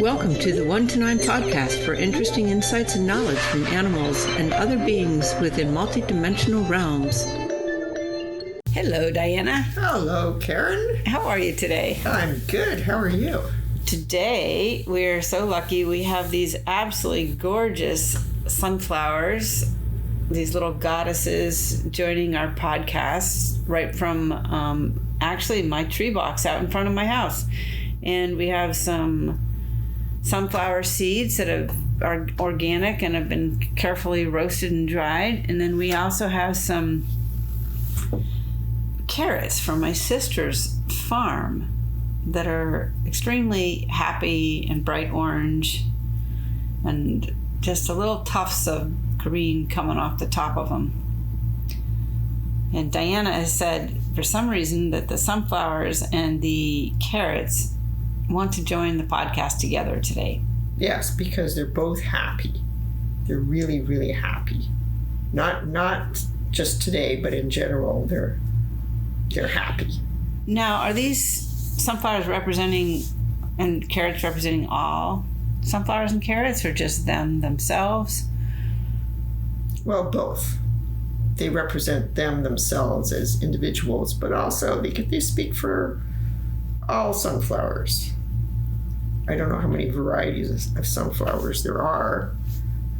Welcome to the 1 to 9 podcast for interesting insights and knowledge from animals and other beings within multidimensional realms. Hello, Diana. Hello, Karin. How are you today? I'm good. How are you? Today, we're so lucky we have these absolutely gorgeous sunflowers, these little goddesses joining our podcast right from actually my tree box out in front of my house. And we have some sunflower seeds that are organic and have been carefully roasted and dried. And then we also have some carrots from my sister's farm that are extremely happy and bright orange and just a little tufts of green coming off the top of them. And Diana has said for some reason that the sunflowers and the carrots want to join the podcast together today. Yes, because they're both happy. They're really, really happy. Not just today, but in general, they're happy. Now, are these sunflowers representing and carrots representing all sunflowers and carrots, or just them themselves? Well, both. They represent them themselves as individuals, but also they speak for all sunflowers. I don't know how many varieties of sunflowers there are.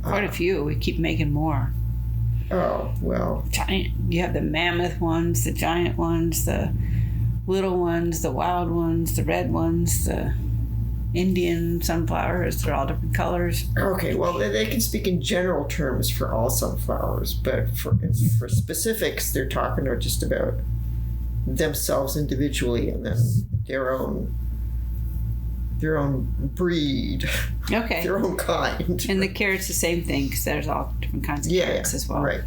Quite a few. We keep making more. Oh, well. Giant. You have the mammoth ones, the giant ones, the little ones, the wild ones, the red ones, the Indian sunflowers. They're all different colors. Okay, well, they can speak in general terms for all sunflowers, but for specifics, they're talking just about themselves individually and then their own breed. Okay. Their own kind. And the carrots, the same thing, because there's all different kinds of carrots as well. Right.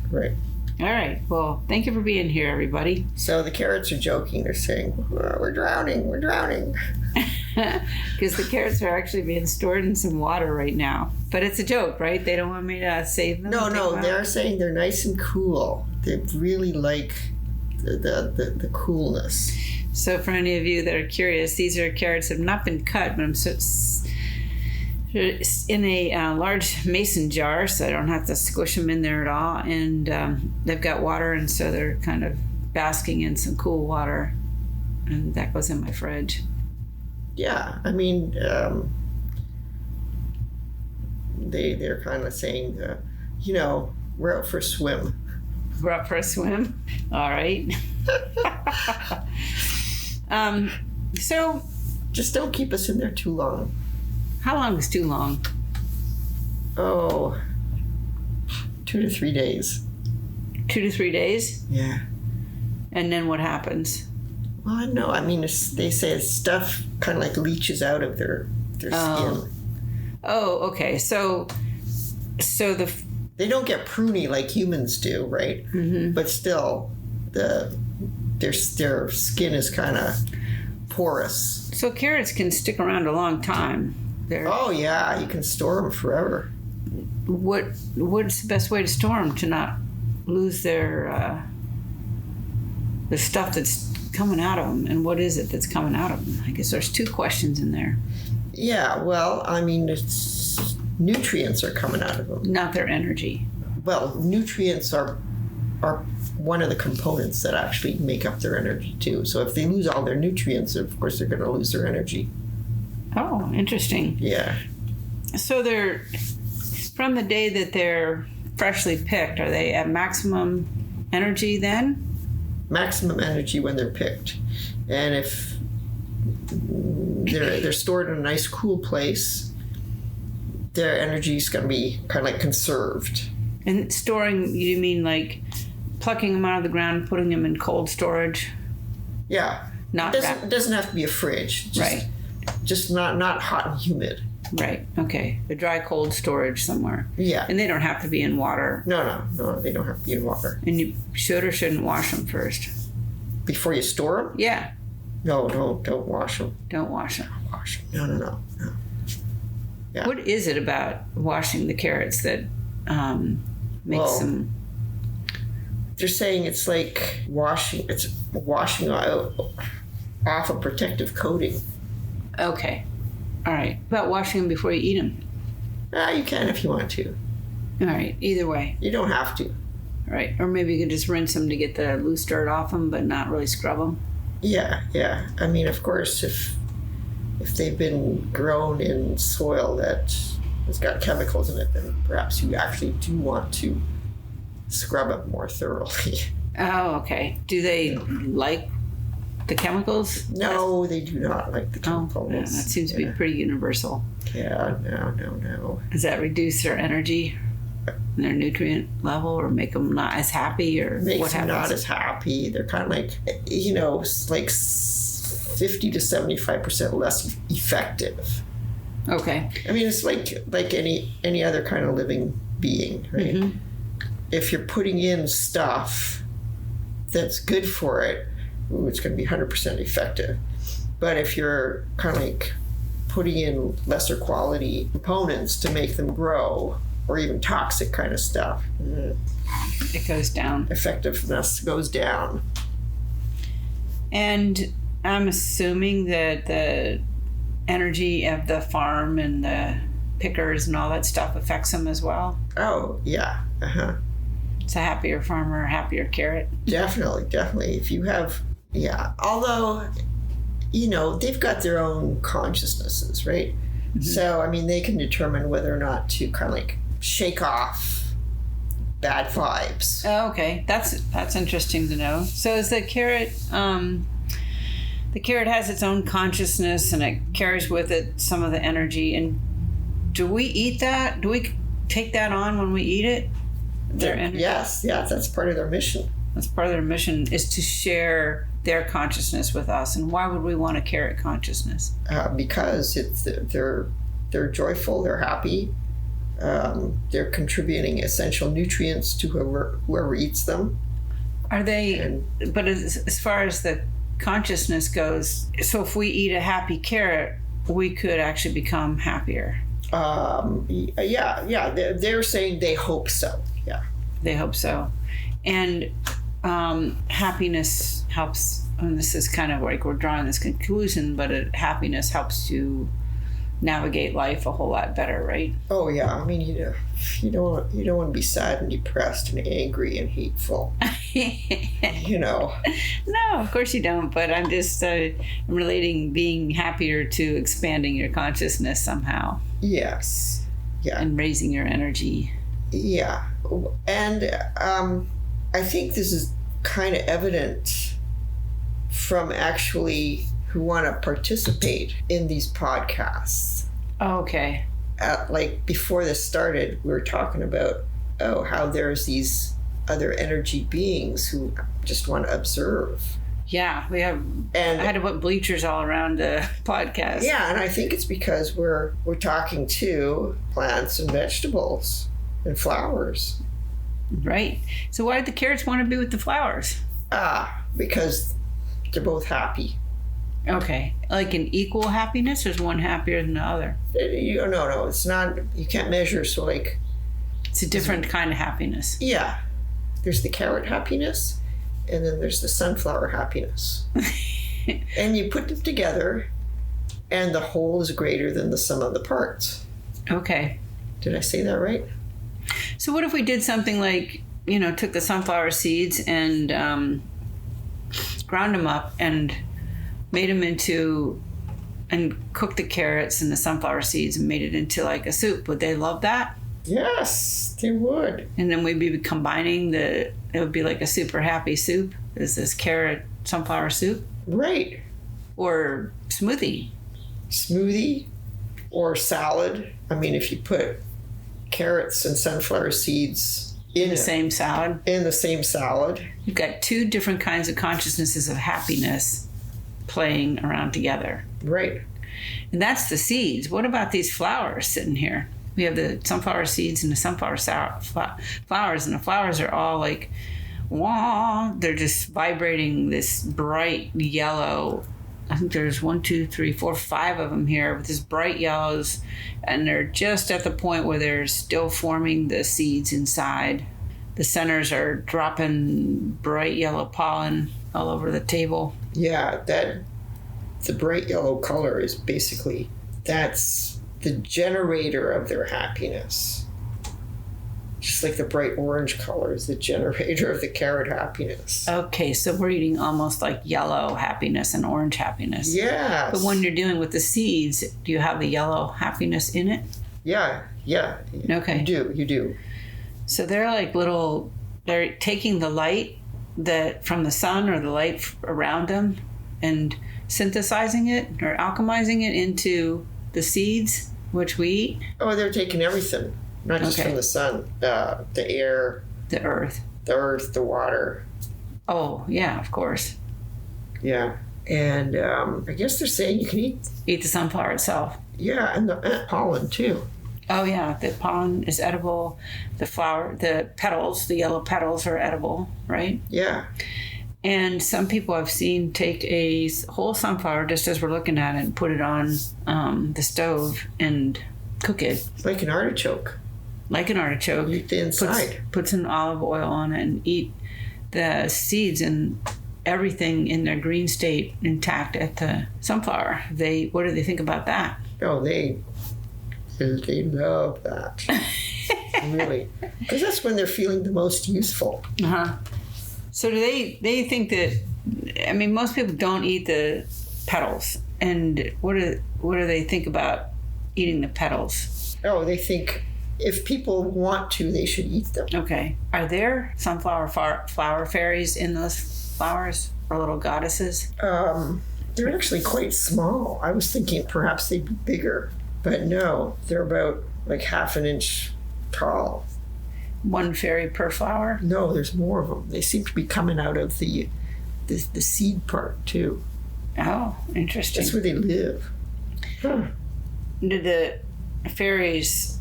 All right. Well, thank you for being here, everybody. So the carrots are joking. They're saying, we're drowning. Because the carrots are actually being stored in some water right now. But it's a joke, right? They don't want me to save them? No, they're saying they're nice and cool. They really like the coolness. So for any of you that are curious, these are carrots that have not been cut, but I'm in a large mason jar, so I don't have to squish them in there at all. And they've got water, and so they're kind of basking in some cool water. And that goes in my fridge. Yeah, I mean, they're kind of saying, we're out for a swim. We're up for a swim? All right. So just don't keep us in there too long. How long is too long? Oh, 2 to 3 days. 2 to 3 days? Yeah. And then what happens? Well, no, I mean, they say stuff kind of like leaches out of their skin. Oh, okay. So they don't get pruny like humans do, right? Mm-hmm. But still, their skin is kind of porous. So carrots can stick around a long time. Oh yeah, you can store them forever. What's the best way to store them to not lose their the stuff that's coming out of them, and what is it that's coming out of them? I guess there's two questions in there. Yeah, well, I mean, it's nutrients are coming out of them, not their energy. Well, nutrients are one of the components that actually make up their energy too. So if they lose all their nutrients, of course they're going to lose their energy. Oh, interesting. Yeah. So they're, from the day that they're freshly picked, are they at maximum energy then? Maximum energy when they're picked. And if they're stored in a nice cool place, their energy is going to be kind of like conserved. And storing, you mean like plucking them out of the ground and putting them in cold storage? Yeah. It doesn't have to be a fridge. Just not hot and humid. Right. Okay. A dry, cold storage somewhere. Yeah. And they don't have to be in water. No, they don't have to be in water. And you should or shouldn't wash them first? Before you store them? Yeah. No, don't wash them. Don't wash them. Don't wash them. No. Yeah. What is it about washing the carrots that makes them... They're saying it's like washing off a protective coating. Okay. All right. About washing them before you eat them? You can if you want to. All right. Either way. You don't have to. All right. Or maybe you could just rinse them to get the loose dirt off them, but not really scrub them. Yeah. I mean, of course, if they've been grown in soil that has got chemicals in it, then perhaps you actually do want to scrub them more thoroughly. Oh, okay. Do they like the chemicals? No, they do not like the chemicals. Oh, yeah, that seems to be pretty universal. Yeah, no. Does that reduce their energy and their nutrient level, or make them not as happy, or makes what happens? Them not as happy. They're kind of like, like 50 to 75% less effective. Okay. I mean, it's like any other kind of living being, right? Mm-hmm. If you're putting in stuff that's good for it, it's going to be 100% effective. But if you're kind of like putting in lesser quality components to make them grow, or even toxic kind of stuff, it goes down. Effectiveness goes down. And I'm assuming that the energy of the farm and the pickers and all that stuff affects them as well. Oh, yeah. Uh-huh. It's a happier farmer, a happier carrot. Definitely. If you have, yeah. Although, they've got their own consciousnesses, right? Mm-hmm. So, I mean, they can determine whether or not to kind of like shake off bad vibes. Oh, okay. That's interesting to know. So is the carrot, the carrot has its own consciousness, and it carries with it some of the energy. And do we eat that? Do we take that on when we eat it? Their energy? Yes, that's part of their mission. That's part of their mission, is to share their consciousness with us. And why would we want a carrot consciousness? Because they're joyful, they're happy, they're contributing essential nutrients to whoever eats them. Are they? But as far as the consciousness goes, so if we eat a happy carrot, we could actually become happier. Yeah. They're saying they hope so. Yeah, they hope so. And happiness helps, and this is kind of like we're drawing this conclusion, but happiness helps to navigate life a whole lot better, right? Oh yeah, I mean, you don't want to be sad and depressed and angry and hateful. No, of course you don't. But I'm just I'm relating being happier to expanding your consciousness somehow. Yes. Yeah. And raising your energy. Yeah, and I think this is kind of evident from actually who want to participate in these podcasts. Oh, okay. Like before this started, we were talking about how there's these other energy beings who just want to observe. Yeah, we have. And I had to put bleachers all around the podcast. Yeah, and I think it's because we're talking to plants and vegetables and flowers. Right. So why did the carrots want to be with the flowers? Because they're both happy. Okay. Like an equal happiness, or is one happier than the other? No, it's not. You can't measure. So like, it's a different kind of happiness. Yeah. There's the carrot happiness, and then there's the sunflower happiness. And you put them together, and the whole is greater than the sum of the parts. Okay. Did I say that right? So what if we did something like, took the sunflower seeds and ground them up and made them into, and cooked the carrots and the sunflower seeds and made it into like a soup? Would they love that? Yes, they would. And then we'd be combining it would be like a super happy soup. Is this carrot sunflower soup? Right. Or smoothie. Or salad. I mean, if you put carrots and sunflower seeds in the same salad. You've got two different kinds of consciousnesses of happiness playing around together. Right. And that's the seeds. What about these flowers sitting here? We have the sunflower seeds and the sunflower flowers, and the flowers are all like, wah, they're just vibrating this bright yellow. I think there's 1, 2, 3, 4, 5 of them here with this bright yellows, and they're just at the point where they're still forming the seeds inside. The centers are dropping bright yellow pollen all over the table. Yeah, the bright yellow color is basically that's the generator of their happiness. Just like the bright orange color is the generator of the carrot happiness. Okay, so we're eating almost like yellow happiness and orange happiness. Yes. But when you're dealing with the seeds, do you have the yellow happiness in it? Yeah. Okay. You do. So they're like they're taking the light from the sun or the light around them and synthesizing it or alchemizing it into the seeds, which we eat. Oh, they're taking everything, not just from the sun, the air, the earth, the water. Oh, yeah, of course. Yeah. And I guess they're saying you can eat the sunflower itself. Yeah, and the pollen too. Oh, yeah, the pollen is edible. The flower, the petals, the yellow petals are edible, right? Yeah. And some people I've seen take a whole sunflower, just as we're looking at it, and put it on the stove and cook it. Like an artichoke. Like an artichoke. Eat the inside. Put some olive oil on it and eat the seeds and everything in their green state intact at the sunflower. What do they think about that? Oh, they love that. Really. Because that's when they're feeling the most useful. Uh-huh. So do they think that, I mean, most people don't eat the petals. And what do they think about eating the petals? Oh, they think if people want to, they should eat them. Okay. Are there sunflower flower fairies in those flowers or little goddesses? They're actually quite small. I was thinking perhaps they'd be bigger. But no, they're about like half an inch tall. One fairy per flower? No, there's more of them. They seem to be coming out of the seed part too. Oh, interesting. That's where they live. Huh. Did the fairies,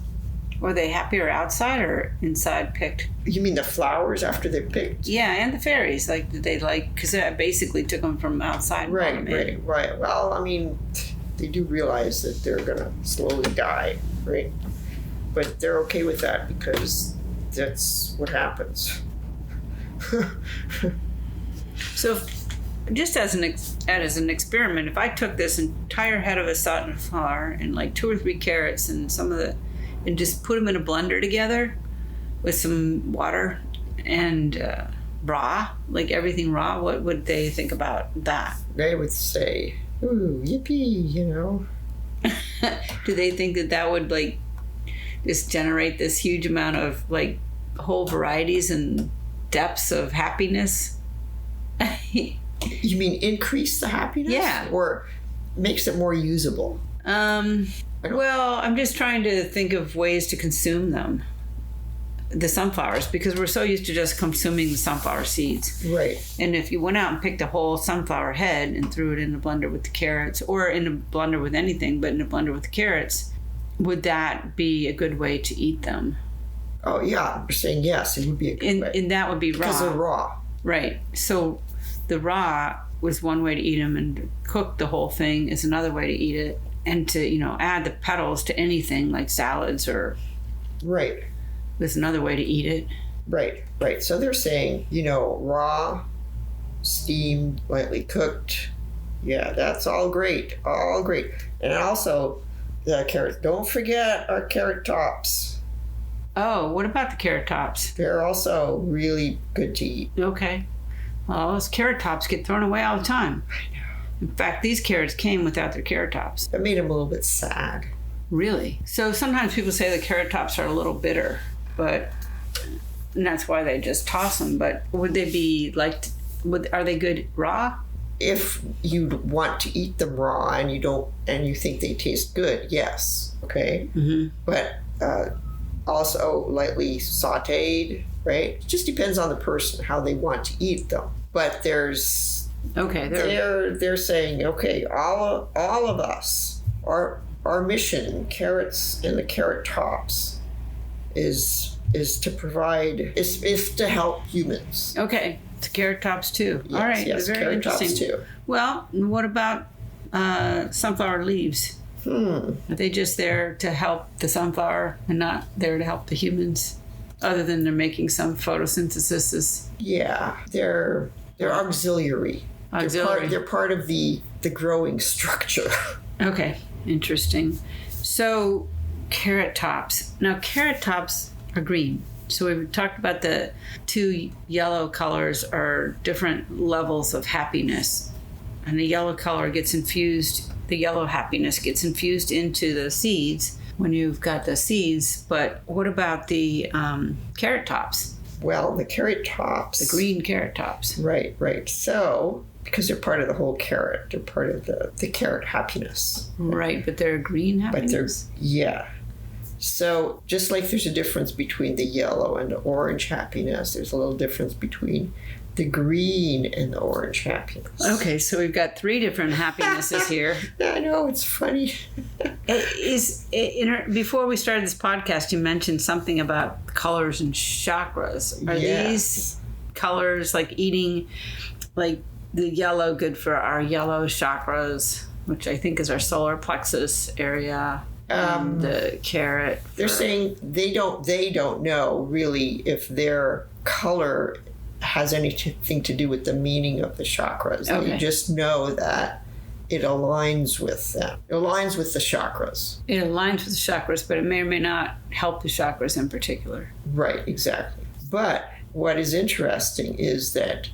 were they happier outside or inside picked? You mean the flowers after they're picked? Yeah, and the fairies. Like, did they because I basically took them from outside. Right. Well, I mean, they do realize that they're going to slowly die, right? But they're okay with that because that's what happens. So, just as an experiment, if I took this entire head of a sunflower and like 2 or 3 carrots and and just put them in a blender together with some water and raw, like everything raw, what would they think about that? They would say, "Ooh, yippee," you know. Do they think that would like just generate this huge amount of like whole varieties and depths of happiness? You mean increase the happiness? Yeah. Or makes it more usable? Well, I'm just trying to think of ways to consume them, the sunflowers, because we're so used to just consuming the sunflower seeds. Right. And if you went out and picked a whole sunflower head and threw it in a blender with the carrots, or in a blender with anything, but in a blender with the carrots, would that be a good way to eat them? Oh, yeah. You're saying yes, it would be a good way. And that would be raw. Because they're raw. Right. So the raw was one way to eat them, and cook the whole thing is another way to eat it. And to, add the petals to anything like salads or... Right. Was another way to eat it. Right. So they're saying, raw, steamed, lightly cooked. Yeah, that's all great. And also, the carrots. Don't forget our carrot tops. Oh, what about the carrot tops? They're also really good to eat. Okay. Well, those carrot tops get thrown away all the time. I know. In fact, these carrots came without their carrot tops. That made them a little bit sad. Really? So sometimes people say the carrot tops are a little bitter, and that's why they just toss them. But would they be are they good raw? If you want to eat them raw and you think they taste good, yes. Okay. Mm-hmm. But also lightly sautéed, right? It just depends on the person how they want to eat them. But there's they're saying, okay, all of us, our mission, carrots and the carrot tops, is to provide is to help humans. Okay, it's carrot tops too. Yes, all right, yes, very carrot interesting. tops too. Well, what about sunflower leaves? Are they just there to help the sunflower and not there to help the humans? Other than they're making some photosynthesis. Yeah, they're auxiliary. They're part of the growing structure. Okay. Interesting. So, carrot tops. Now, carrot tops are green. So we've talked about the two yellow colors are different levels of happiness. And the yellow color gets infused, the yellow happiness gets infused into the seeds when you've got the seeds. But what about the carrot tops? Well, the carrot tops. The green carrot tops. Right. So, because they're part of the whole carrot, they're part of the carrot happiness. Right, but they're green happiness? But yeah. So just like there's a difference between the yellow and the orange happiness, there's a little difference between the green and the orange happiness. Okay, so we've got three different happinesses here. I know, it's funny. Before we started this podcast, you mentioned something about colors and chakras. Are these colors like eating, like the yellow good for our yellow chakras, which I think is our solar plexus area? The carrot. They're saying they don't know really if their color has anything to do with the meaning of the chakras. Okay. They just know that it aligns with them. It aligns with the chakras. It aligns with the chakras, but it may or may not help the chakras in particular. Right, exactly. But what is interesting is that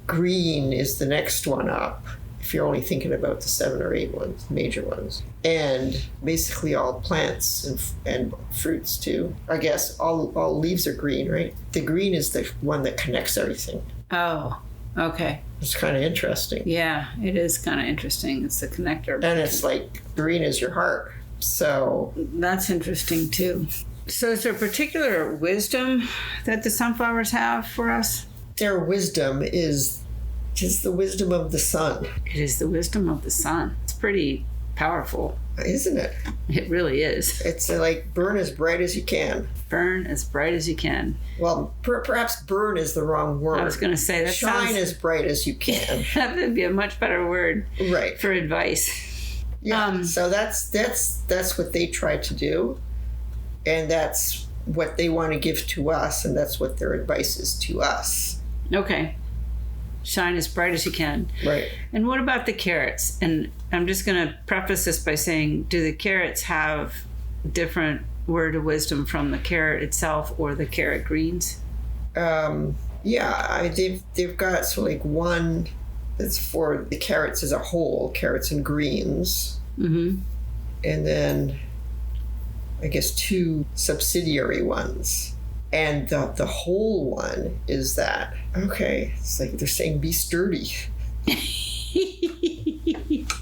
green is the next one up, if you're only thinking about the 7 or 8 ones, major ones. And basically all plants and fruits too. I guess all leaves are green, right? The green is the one that connects everything. Oh, okay. It's kind of interesting. Yeah, it is kind of interesting. It's the connector. And it's like green is your heart. So that's interesting too. So is there a particular wisdom that the sunflowers have for us? Their wisdom is just the wisdom of the sun. It is the wisdom of the sun. It's pretty powerful. Isn't it? It really is. It's like burn as bright as you can. Burn as bright as you can. Well, perhaps burn is the wrong word. I was going to say that shine as bright as you can. That would be a much better word, right, for advice. Yeah. So that's what they try to do, and that's what they want to give to us, and that's what their advice is to us. Okay. Shine as bright as you can. Right. And what about the carrots? And I'm just going to preface this by saying, do the carrots have different word of wisdom from the carrot itself or the carrot greens? Yeah, they've got like one that's for the carrots as a whole, carrots and greens. Mm-hmm. And then I guess 2 subsidiary ones. And the whole one is that, okay, it's like they're saying be sturdy.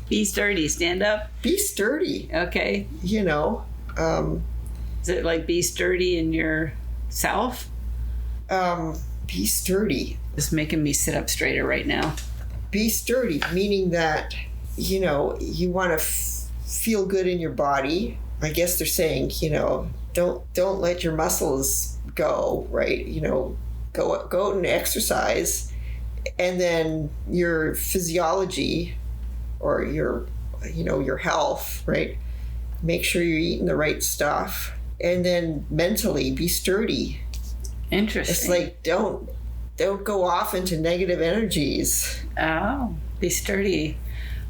Be sturdy, stand up. Be sturdy. Okay. You know. Is it like be sturdy in yourself? Be sturdy. It's making me sit up straighter right now. Be sturdy, meaning that, you know, you want to feel good in your body. I guess they're saying, you know, don't let your muscles go, right? You know, go out and exercise, and then your physiology or your health, right? Make sure you're eating the right stuff, and then mentally be sturdy. Interesting. It's like don't go off into negative energies. Oh, be sturdy.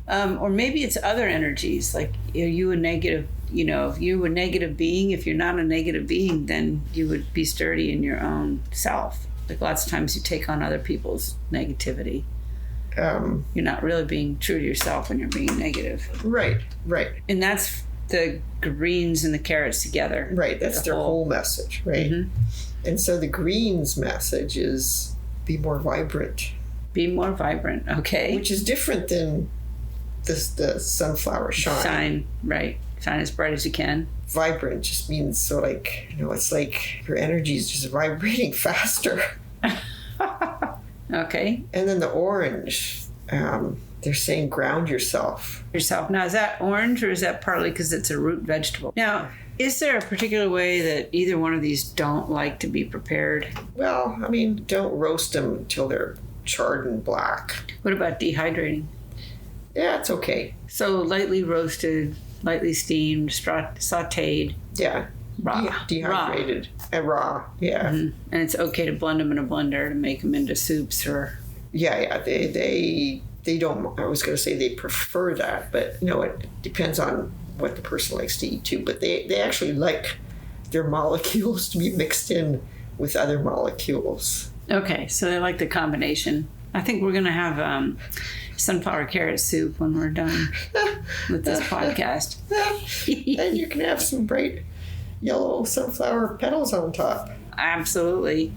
Or maybe it's other energies, like are you a negative, you know, if you're a negative being, if you're not a negative being, then you would be sturdy in your own self. Like lots of times you take on other people's negativity. You're not really being true to yourself when you're being negative. Right. And that's the greens and the carrots together. Right, that's their whole message, right? Mm-hmm. And so the greens message is be more vibrant. Be more vibrant, okay. Which is different than the sunflower shine. Shine, right. Shine as bright as you can. Vibrant just means so like, you know, it's like your energy is just vibrating faster. Okay. And then the orange, they're saying ground yourself. Now, is that orange or is that partly because it's a root vegetable? Now, is there a particular way that either one of these don't like to be prepared? Well, I mean, don't roast them until they're charred and black. What about dehydrating? Yeah, it's okay. So lightly roasted, lightly steamed, sauteed. Yeah. Raw. Dehydrated. And raw, yeah. Mm-hmm. And it's okay to blend them in a blender to make them into soups or... Yeah, they don't, I was going to say they prefer that, but you know, it depends on what the person likes to eat too, but they actually like their molecules to be mixed in with other molecules. Okay, so they like the combination. I think we're going to have sunflower carrot soup when we're done with this podcast. And you can have some bright yellow sunflower petals on top. Absolutely.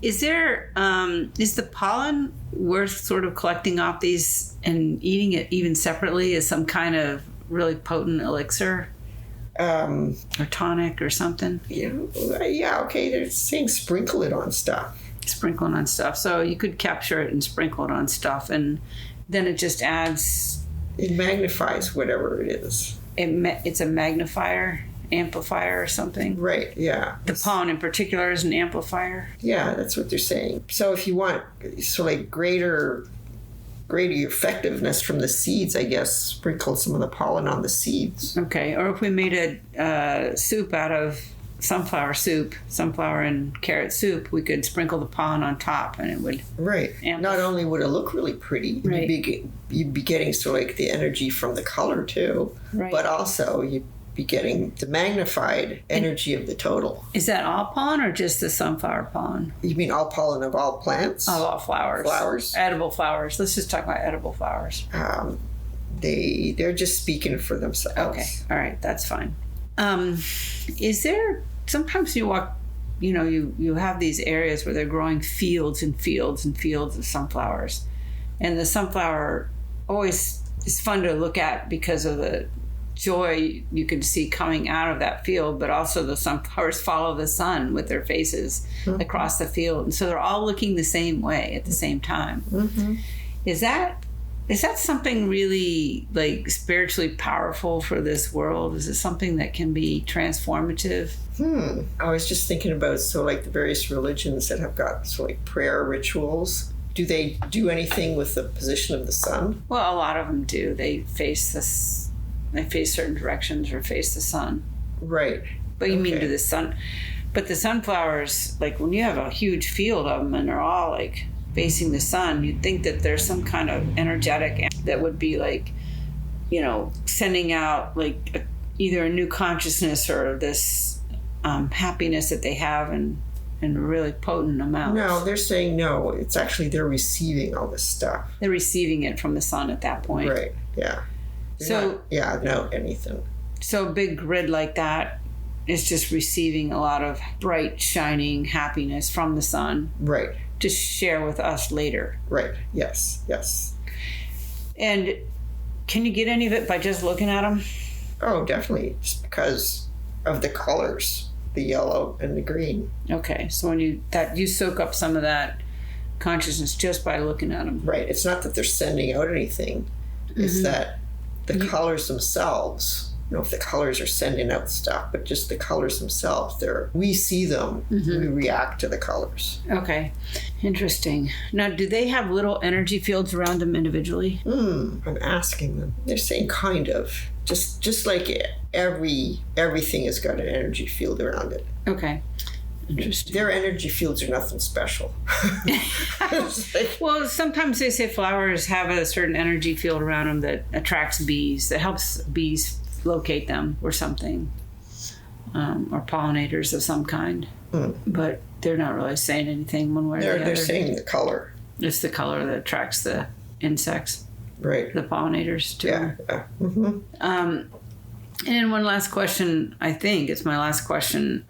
Is there, is the pollen worth sort of collecting off these and eating it even separately as some kind of really potent elixir? Or tonic or something? Yeah, okay, they're saying sprinkle it on stuff. Sprinkling on stuff. So you could capture it and sprinkle it on stuff, and then it just adds... It magnifies whatever it is. It's a magnifier, amplifier or something? Right, yeah. The pollen in particular is an amplifier? Yeah, that's what they're saying. So if you want greater effectiveness from the seeds, I guess, sprinkle some of the pollen on the seeds. Okay, or if we made a soup out of sunflower and carrot soup, we could sprinkle the pollen on top and it would... Right. Not only would it look really pretty, right. you'd be getting the energy from the color too, right. But also you'd be getting the magnified energy of the total. Is that all pollen or just the sunflower pollen? You mean all pollen of all plants? Of all flowers. Flowers. Edible flowers. Let's just talk about edible flowers. They're just speaking for themselves. Okay. All right. That's fine. Is there, sometimes you walk, you have these areas where they're growing fields and fields and fields of sunflowers. And the sunflower always is fun to look at because of the joy you can see coming out of that field, but also the sunflowers follow the sun with their faces across the field. And so they're all looking the same way at the same time. Mm-hmm. Is that something really spiritually powerful for this world? Is it something that can be transformative? I was just thinking about the various religions that have got prayer rituals. Do they do anything with the position of the sun? Well, a lot of them do. They face certain directions or face the sun. Right. But you mean to the sun? But the sunflowers, when you have a huge field of them and they're all facing the sun, you'd think that there's some kind of energetic that would be sending out either a new consciousness or this happiness that they have in really potent amounts. No, they're saying no. It's actually they're receiving all this stuff. They're receiving it from the sun at that point. Right, yeah. No anything. So a big grid like that is just receiving a lot of bright, shining happiness from the sun. Right. To share with us later. Right. Yes. And can you get any of it by just looking at them? Oh, definitely. Just because of the colors, the yellow and the green. Okay. So when you soak up some of that consciousness just by looking at them. Right. It's not that they're sending out anything. It's that the colors themselves, if the colors are sending out stuff, but just the colors themselves, we see them, we react to the colors. Okay, interesting. Now, do they have little energy fields around them individually? I'm asking them. They're saying kind of. Just like everything has got an energy field around it. Okay. Interesting. Their energy fields are nothing special. Well, sometimes they say flowers have a certain energy field around them that attracts bees, that helps bees locate them or something, or pollinators of some kind. But they're not really saying anything one way or the other. They're saying the color. It's the color that attracts the insects. Right. The pollinators, too. Yeah. Mm-hmm. And then one last question, I think it's my last question.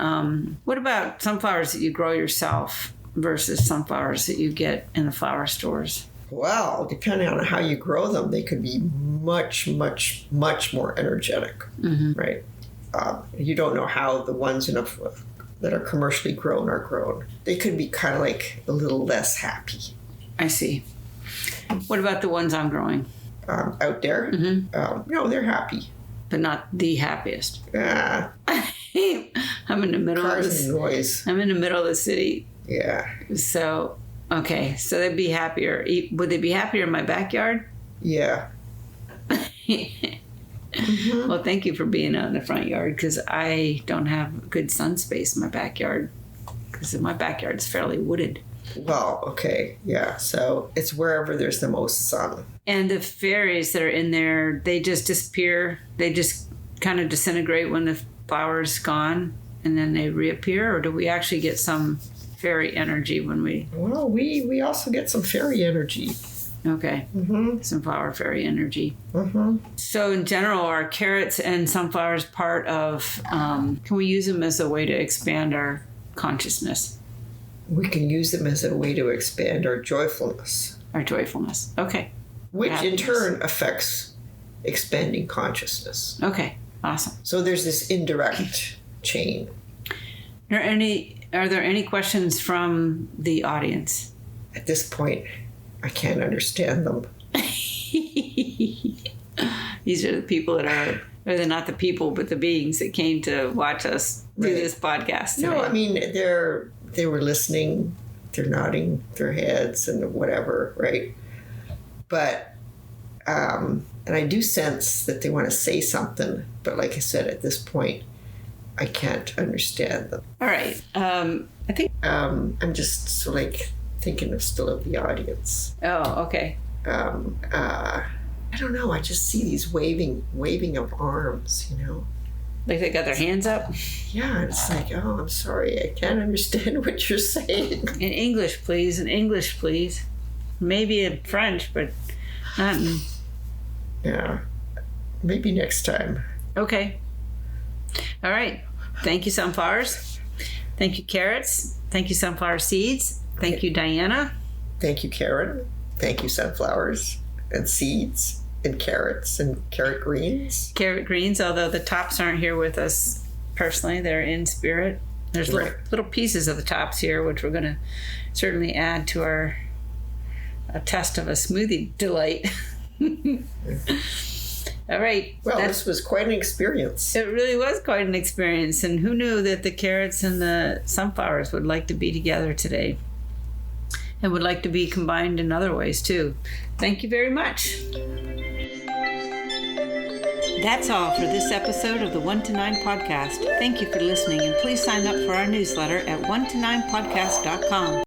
What about sunflowers that you grow yourself versus sunflowers that you get in the flower stores? Well, depending on how you grow them, they could be much, much, much more energetic, right? You don't know how the ones that are commercially grown are grown. They could be kind of a little less happy. I see. What about the ones I'm growing? Out there? No, they're happy. But not the happiest. Yeah. I'm in the middle Cars of and noise. I'm in the middle of the city. Yeah. So, okay. So they'd be happier. Would they be happier in my backyard? Yeah. Well, thank you for being out in the front yard, because I don't have good sun space in my backyard, because my backyard is fairly wooded. Well, okay, yeah. So it's wherever there's the most sun. And the fairies that are in there, they just disappear. They just kind of disintegrate when the flower's gone, and then they reappear. Or do we actually get some fairy energy when we? Well, we also get some fairy energy. Okay. Some flower fairy energy. So in general, are carrots and sunflowers part of? Can we use them as a way to expand our consciousness? We can use them as a way to expand our joyfulness. Our joyfulness. Okay. Which in turn affects expanding consciousness. Okay. Awesome. So there's this indirect chain. Are there any questions from the audience? At this point, I can't understand them. These are the people that are, or they're not the people, but the beings that came to watch us do this podcast today. No, I mean, they were listening, they're nodding their heads and whatever, right? But, and I do sense that they want to say something, but like I said, at this point, I can't understand them. All right. I think. I'm just like thinking still of the audience. Oh, okay. I don't know. I just see these waving of arms, you know. Like they got their hands up? Yeah, it's like, oh, I'm sorry. I can't understand what you're saying. In English, please. In English, please. Maybe in French, but not in... Yeah. Maybe next time. Okay. All right. Thank you, sunflowers. Thank you, carrots. Thank you, sunflower seeds. Thank you, Diana. Thank you, Karin. Thank you, sunflowers and seeds and carrots and carrot greens. Carrot greens, although the tops aren't here with us personally. They're in spirit. There's little pieces of the tops here, which we're going to certainly add to our test of a smoothie delight. All right. Well, this was quite an experience. It really was quite an experience. And who knew that the carrots and the sunflowers would like to be together today and would like to be combined in other ways too. Thank you very much. That's all for this episode of the 1 to 9 podcast. Thank you for listening, and please sign up for our newsletter at 1to9podcast.com.